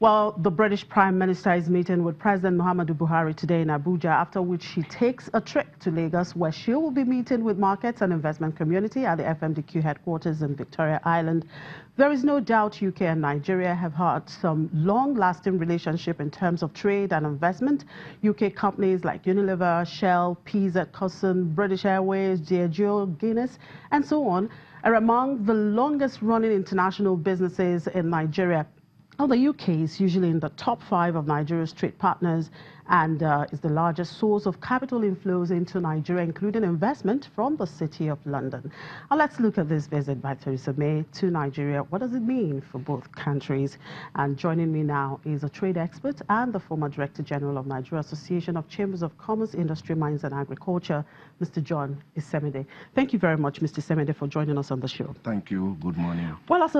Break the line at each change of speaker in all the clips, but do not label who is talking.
Well, the British Prime Minister is meeting with President Muhammadu Buhari today in Abuja, after which she takes a trip to Lagos, where she will be meeting with markets and investment community at the FMDQ headquarters in Victoria Island. There is no doubt UK and Nigeria have had some long-lasting relationship in terms of trade and investment. UK companies like Unilever, Shell, PZ Cussons, British Airways, Diageo, Guinness, and so on are among the longest-running international businesses in Nigeria. Well, the UK is usually in the top 5 of Nigeria's trade partners and is the largest source of capital inflows into Nigeria, including investment from the City of London. Now, let's look at this visit by Theresa May to Nigeria. What does it mean for both countries? And joining me now is a trade expert and the former Director General of Nigeria Association of Chambers of Commerce, Industry, Mines and Agriculture, Mr. John Isemide. Thank you very much, Mr. Isemide, for joining us on the show.
Thank you. Good morning.
Well, as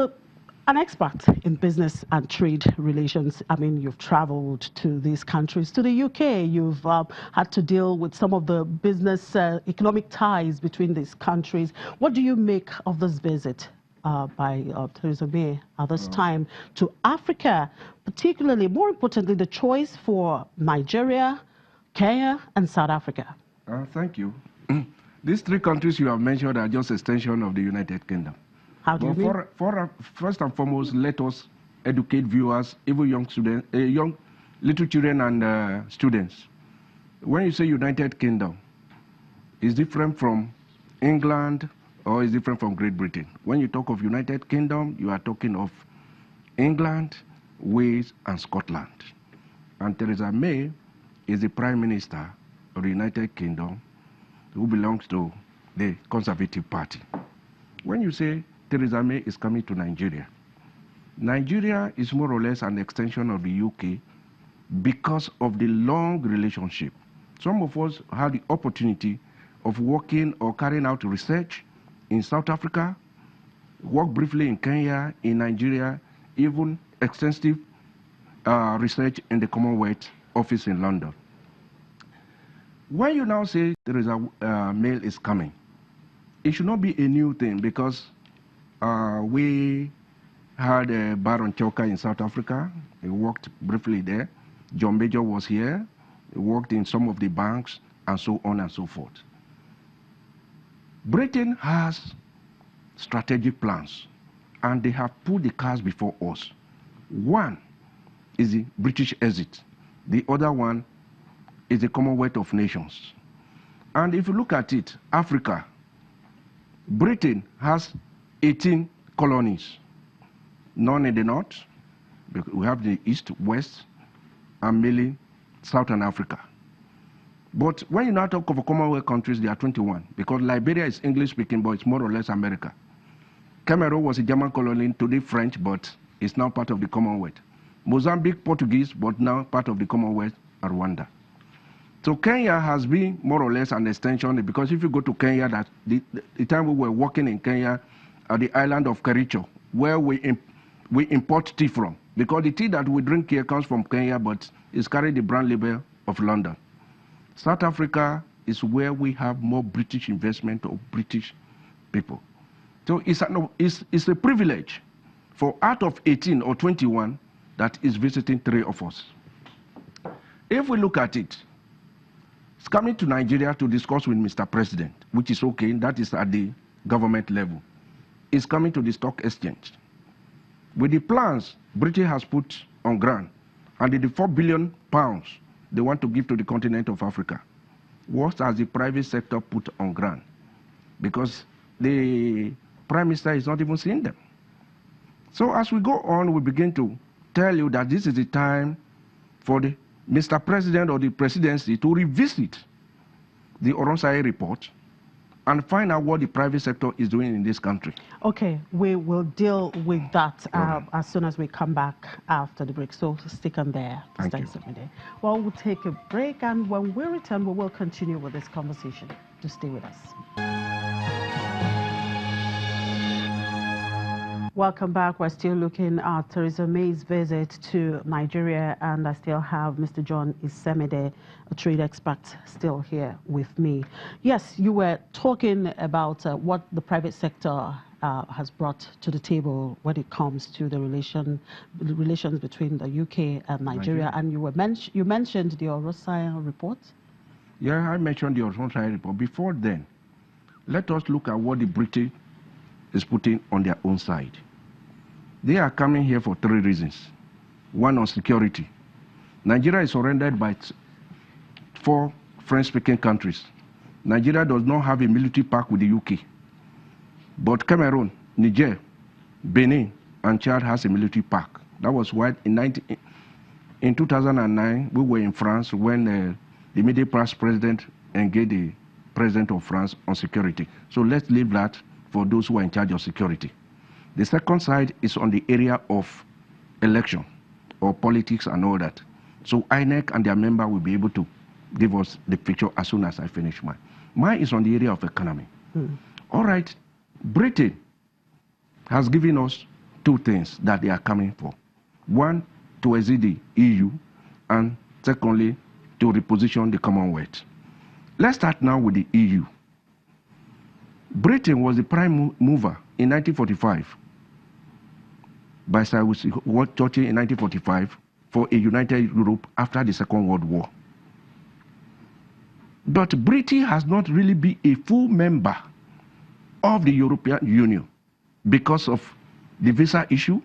an expert in business and trade relations, I mean, you've traveled to these countries, to the UK, you've had to deal with some of the business economic ties between these countries. What do you make of this visit by Theresa May at this time to Africa, particularly, more importantly, the choice for Nigeria, Kenya, and South Africa?
Thank you. These 3 countries you have mentioned are just extension of the United Kingdom.
How do you mean?
First and foremost, let us educate viewers, even young students, little children and students. When you say United Kingdom, it's different from England or it's different from Great Britain. When you talk of United Kingdom, you are talking of England, Wales, and Scotland. And Theresa May is the Prime Minister of the United Kingdom, who belongs to the Conservative Party. When you say Theresa May is coming to Nigeria, Nigeria is more or less an extension of the UK because of the long relationship. Some of us had the opportunity of working or carrying out research in South Africa, worked briefly in Kenya, in Nigeria, even extensive research in the Commonwealth Office in London. When you now say Theresa May is coming, it should not be a new thing, because we had Baron Choka in South Africa. He worked briefly there. John Major was here. He worked in some of the banks and so on and so forth. Britain has strategic plans, and they have put the cards before us. One is the British exit. The other one is the Commonwealth of Nations. And if you look at it, Africa, Britain has 18 colonies, none in the north. We have the east, west, and mainly southern Africa. But when you now talk of Commonwealth countries, there are 21, because Liberia is English-speaking, but it's more or less America. Cameroon was a German colony, today French, but it's now part of the Commonwealth. Mozambique, Portuguese, but now part of the Commonwealth, and Rwanda. So Kenya has been more or less an extension, because if you go to Kenya, that the time we were working in Kenya, at the island of Kericho, where we import tea from, because the tea that we drink here comes from Kenya, but it's carried the brand label of London. South Africa is where we have more British investment of British people. So it's a privilege for out of 18 or 21 that is visiting 3 of us. If we look at it, it's coming to Nigeria to discuss with Mr. President, which is okay, that is at the government level. It's coming to the stock exchange. With the plans Britain has put on ground, and the £4 billion they want to give to the continent of Africa, what has the private sector put on ground? Because the Prime Minister is not even seeing them. So as we go on, we begin to tell you that this is the time for the Mr. President or the presidency to revisit the Oronsai report and find out what the private sector is doing in this country.
Okay, we will deal with that as soon as we come back after the break. So stick on there.
Thank you.
Well, we'll take a break, and when we return, we will continue with this conversation. Just stay with us. Welcome back. We're still looking at Theresa May's visit to Nigeria, and I still have Mr. John Isemide, a trade expert, still here with me. Yes, you were talking about what the private sector has brought to the table when it comes to the relations between the UK and Nigeria. And you mentioned the Orosai report.
Yeah, I mentioned the Orosai report. Before then, let us look at what the British is putting on their own side. They are coming here for 3 reasons. One, on security. Nigeria is surrounded by 4 French-speaking countries. Nigeria does not have a military pact with the UK. But Cameroon, Niger, Benin, and Chad has a military pact. That was why in 2009, we were in France when the immediate past president engaged the president of France on security. So let's leave that for those who are in charge of security. The second side is on the area of election or politics and all that. So INEC and their member will be able to give us the picture as soon as I finish mine. Mine is on the area of economy. All right, Britain has given us 2 things that they are coming for. One, to exit the EU, and secondly, to reposition the Commonwealth. Let's start now with the EU. Britain was the prime mover in 1945 by Sir Churchill in 1945 for a united Europe after the Second World War. But Britain has not really been a full member of the European Union because of the visa issue,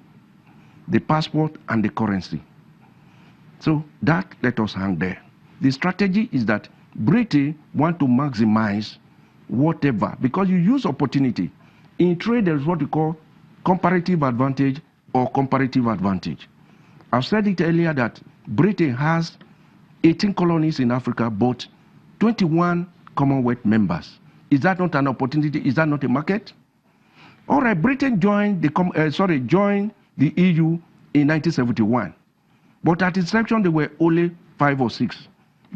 the passport, and the currency. So that let us hang there. The strategy is that Britain want to maximize whatever, because you use opportunity. In trade, there is what we call comparative advantage or comparative advantage. I've said it earlier that Britain has 18 colonies in Africa, but 21 Commonwealth members. Is that not an opportunity? Is that not a market? All right, Britain joined the EU in 1971. But at inception, there were only 5 or 6.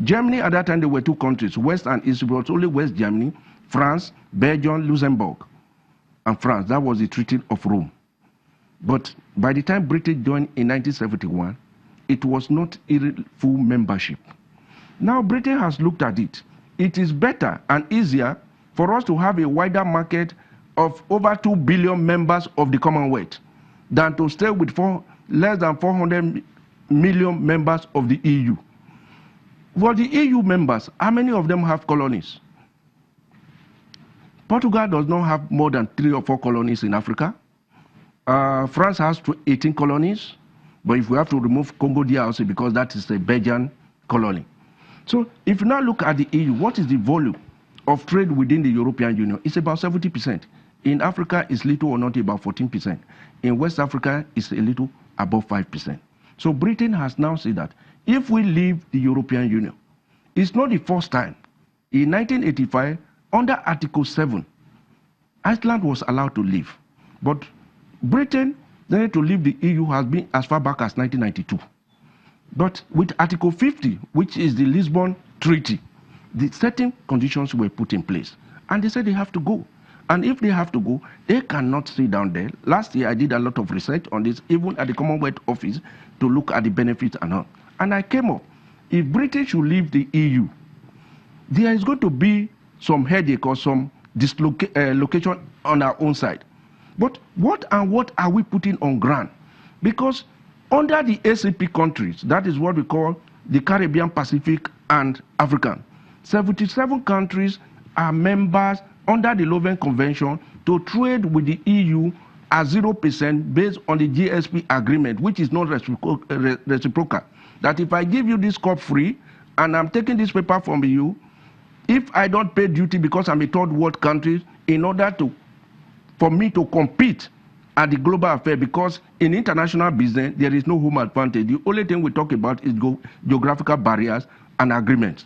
Germany, at that time, there were 2 countries, West and East. It was only West Germany, France, Belgium, Luxembourg, and France. That was the Treaty of Rome. But by the time Britain joined in 1971, it was not in full membership. Now Britain has looked at it. It is better and easier for us to have a wider market of over 2 billion members of the Commonwealth than to stay with less than 400 million members of the EU. For the EU members, how many of them have colonies? Portugal does not have more than 3 or 4 colonies in Africa. France has 18 colonies, but if we have to remove Congo DRC because that is a Belgian colony. So if you now look at the EU, what is the volume of trade within the European Union? It's about 70%. In Africa, it's little or not about 14%. In West Africa, it's a little above 5%. So Britain has now said that if we leave the European Union, it's not the first time. In 1985, under Article 7, Iceland was allowed to leave. But Britain, to leave the EU has been as far back as 1992. But with Article 50, which is the Lisbon Treaty, the certain conditions were put in place. And they said they have to go. And if they have to go, they cannot sit down there. Last year, I did a lot of research on this, even at the Commonwealth Office, to look at the benefits and all. And I came up, if Britain should leave the EU, there is going to be some headache or some dislocation on our own side. But what are we putting on ground? Because under the ACP countries, that is what we call the Caribbean, Pacific, and African, 77 countries are members under the Loving Convention to trade with the EU at 0% based on the GSP agreement, which is not reciprocal. That if I give you this cup free and I'm taking this paper from you, if I don't pay duty because I'm a third world country, in order for me to compete at the global affair, because in international business, there is no home advantage. The only thing we talk about is geographical barriers and agreements.